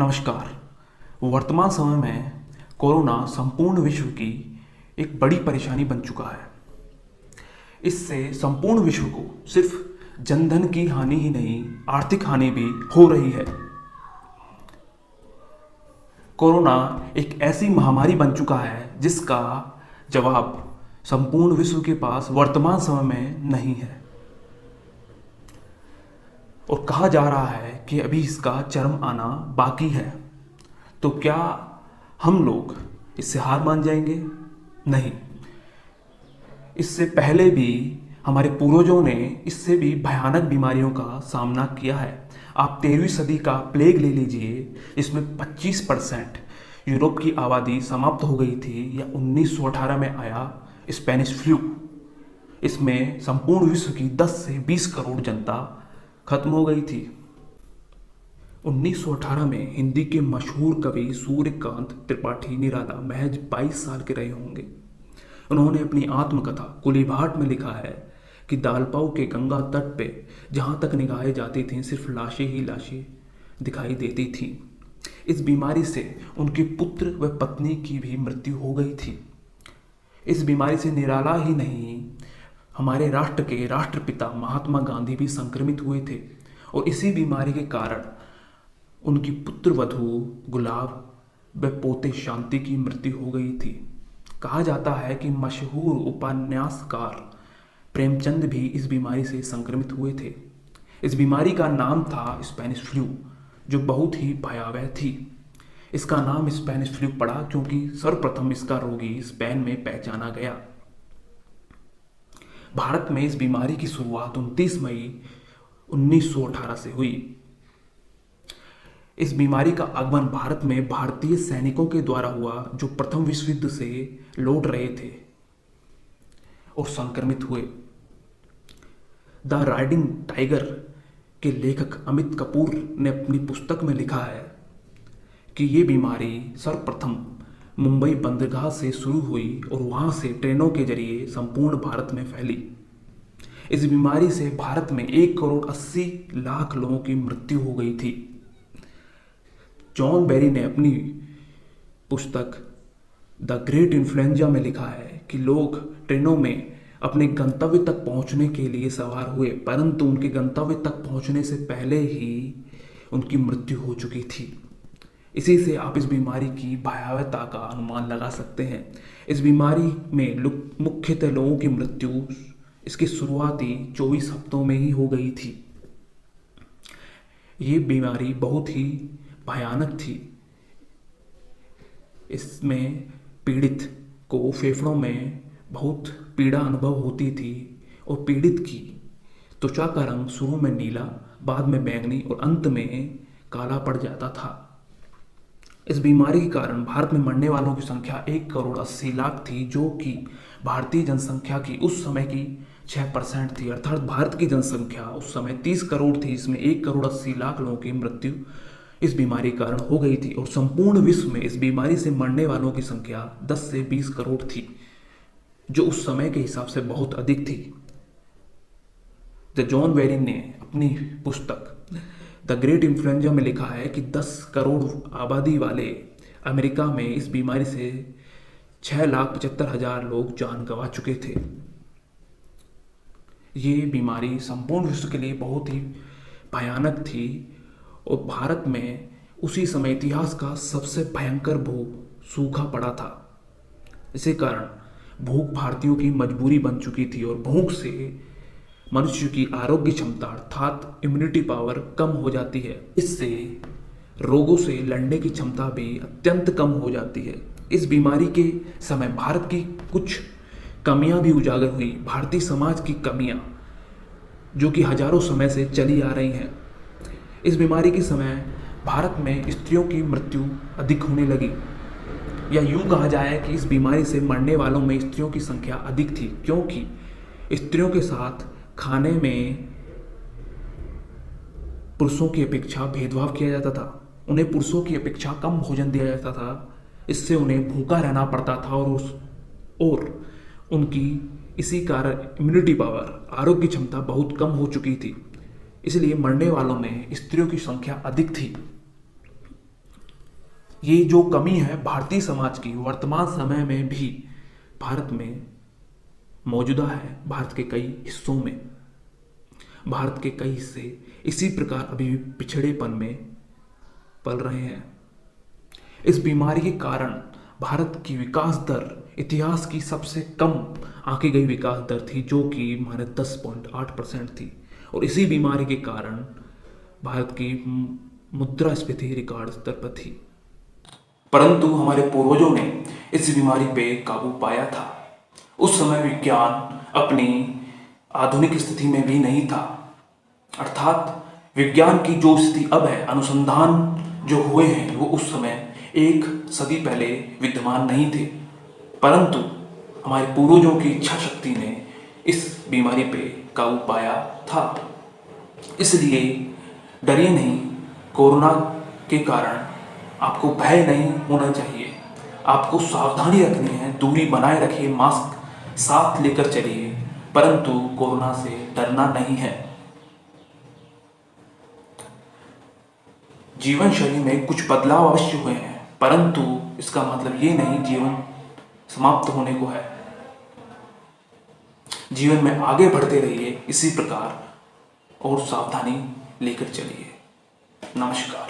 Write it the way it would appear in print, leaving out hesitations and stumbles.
नमस्कार। वर्तमान समय में कोरोना संपूर्ण विश्व की एक बड़ी परेशानी बन चुका है। इससे संपूर्ण विश्व को सिर्फ जनधन की हानि ही नहीं, आर्थिक हानि भी हो रही है। कोरोना एक ऐसी महामारी बन चुका है जिसका जवाब संपूर्ण विश्व के पास वर्तमान समय में नहीं है और कहा जा रहा है कि अभी इसका चरम आना बाकी है। तो क्या हम लोग इससे हार मान जाएंगे? नहीं। इससे पहले भी हमारे पूर्वजों ने इससे भी भयानक बीमारियों का सामना किया है। आप 13वीं सदी का प्लेग ले लीजिए, इसमें 25% यूरोप की आबादी समाप्त हो गई थी, या 1918 में आया स्पेनिश फ्लू। इसमें संपूर्ण विश्व की 10 से 20 करोड़ जनता खत्म हो गई थी। 1918 में हिंदी के मशहूर कवि सूर्यकांत त्रिपाठी निराला महज 22 साल के रहे होंगे। उन्होंने अपनी आत्मकथा कुलीभाट में लिखा है कि दालपाऊ के गंगा तट पे जहां तक निगाहें जाती थीं सिर्फ लाशें ही लाशें दिखाई देती थीं। इस बीमारी से उनके पुत्र व पत्नी की भी मृत्यु हो गई थी। इस बीमारी से निराला ही नहीं, हमारे राष्ट्र के राष्ट्रपिता महात्मा गांधी भी संक्रमित हुए थे और इसी बीमारी के कारण उनकी पुत्र वधू गुलाब व पोते शांति की मृत्यु हो गई थी। कहा जाता है कि मशहूर उपन्यासकार प्रेमचंद भी इस बीमारी से संक्रमित हुए थे। इस बीमारी का नाम था स्पेनिश फ्लू, जो बहुत ही भयावह थी। इसका नाम स्पेनिश फ्लू पड़ा क्योंकि सर्वप्रथम इसका रोगी स्पेन में पहचाना गया। भारत में इस बीमारी की शुरुआत 29 मई 1918 से हुई। इस बीमारी का आगमन भारत में भारतीय सैनिकों के द्वारा हुआ, जो प्रथम विश्व युद्ध से लौट रहे थे और संक्रमित हुए। द राइडिंग टाइगर के लेखक अमित कपूर ने अपनी पुस्तक में लिखा है कि ये बीमारी सर्वप्रथम मुंबई बंदरगाह से शुरू हुई और वहां से ट्रेनों के जरिए संपूर्ण भारत में फैली। इस बीमारी से भारत में 1 करोड़ 80 लाख लोगों की मृत्यु हो गई थी। जॉन बेरी ने अपनी पुस्तक द ग्रेट इन्फ्लुएंजा में लिखा है कि लोग ट्रेनों में अपने गंतव्य तक पहुंचने के लिए सवार हुए, परंतु उनके गंतव्य तक पहुंचने से पहले ही उनकी मृत्यु हो चुकी थी। इसी से आप इस बीमारी की भयावहता का अनुमान लगा सकते हैं। इस बीमारी में मुख्यतः लोगों की मृत्यु इसकी शुरुआती 24 हफ्तों में ही हो गई थी। ये बीमारी बहुत ही भयानक थी। इसमें पीड़ित को फेफड़ों में बहुत पीड़ा अनुभव होती थी और पीड़ित की त्वचा का रंग शुरू में नीला, बाद में बैंगनी और अंत में काला पड़ जाता था। इस बीमारी के कारण भारत में मरने वालों की संख्या 1 करोड़ 80 लाख थी, जो कि भारतीय जनसंख्या की उस समय की 6% थी। अर्थात भारत की जनसंख्या उस समय 30 करोड़ थी, इसमें 1 करोड़ 80 लाख लोगों की मृत्यु इस बीमारी के कारण हो गई थी और संपूर्ण विश्व में इस बीमारी से मरने वालों की संख्या 10 से 20 करोड़ थी, जो उस समय के हिसाब से बहुत अधिक थी। द जॉन बेरी ने अपनी पुस्तक द ग्रेट इन्फ्लुएंजा में लिखा है कि 10 करोड़ आबादी वाले अमेरिका में इस बीमारी से 6,75,000 लोग जान गंवा चुके थे। ये बीमारी संपूर्ण विश्व के लिए बहुत ही भयानक थी और भारत में उसी समय इतिहास का सबसे भयंकर भूख सूखा पड़ा था। इसी कारण भूख भारतीयों की मजबूरी बन चुकी थी और भूख से मनुष्य की आरोग्य क्षमता अर्थात इम्यूनिटी पावर कम हो जाती है। इससे रोगों से लड़ने की क्षमता भी अत्यंत कम हो जाती है। इस बीमारी के समय भारत की कुछ कमियां भी उजागर हुई, भारतीय समाज की कमियां जो कि हजारों समय से चली आ रही हैं। इस बीमारी के समय भारत में स्त्रियों की मृत्यु अधिक होने लगी, या यूं कहा जाए कि इस बीमारी से मरने वालों में स्त्रियों की संख्या अधिक थी, क्योंकि स्त्रियों के साथ खाने में पुरुषों की अपेक्षा भेदभाव किया जाता था। उन्हें पुरुषों की अपेक्षा कम भोजन दिया जाता था। इससे उन्हें भूखा रहना पड़ता था और उनकी इसी कारण इम्यूनिटी पावर, आरोग्य क्षमता बहुत कम हो चुकी थी। इसलिए मरने वालों में स्त्रियों की संख्या अधिक थी। ये जो कमी है भारतीय समाज की वर्तमान समय में भी भारत में मौजूदा है। भारत के कई हिस्सों में, भारत के कई हिस्से इसी प्रकार अभी भी पिछड़ेपन में पल रहे हैं। इस बीमारी के कारण भारत की विकास दर इतिहास की सबसे कम आंकी गई विकास दर थी, जो कि माने 10.8% थी। और इसी बीमारी के कारण भारत की मुद्रास्फीति रिकॉर्ड स्तर पर थी। परंतु हमारे पूर्वजों ने इस बीमारी पे काबू पाया था। उस समय विज्ञान अपनी आधुनिक स्थिति में भी नहीं था, अर्थात विज्ञान की जो स्थिति अब है, अनुसंधान जो हुए हैं वो उस समय एक सदी पहले विद्यमान नहीं थे। परंतु हमारे पूर्वजों की इच्छा शक्ति ने इस बीमारी पे काबू पाया था। इसलिए डरिए नहीं, कोरोना के कारण आपको भय नहीं होना चाहिए। आपको सावधानी रखनी है, दूरी बनाए रखिए, मास्क साथ लेकर चलिए, परंतु कोरोना से डरना नहीं है। जीवन शैली में कुछ बदलाव अवश्य हुए हैं, परंतु इसका मतलब ये नहीं जीवन समाप्त होने को है। जीवन में आगे बढ़ते रहिए इसी प्रकार और सावधानी लेकर चलिए। नमस्कार।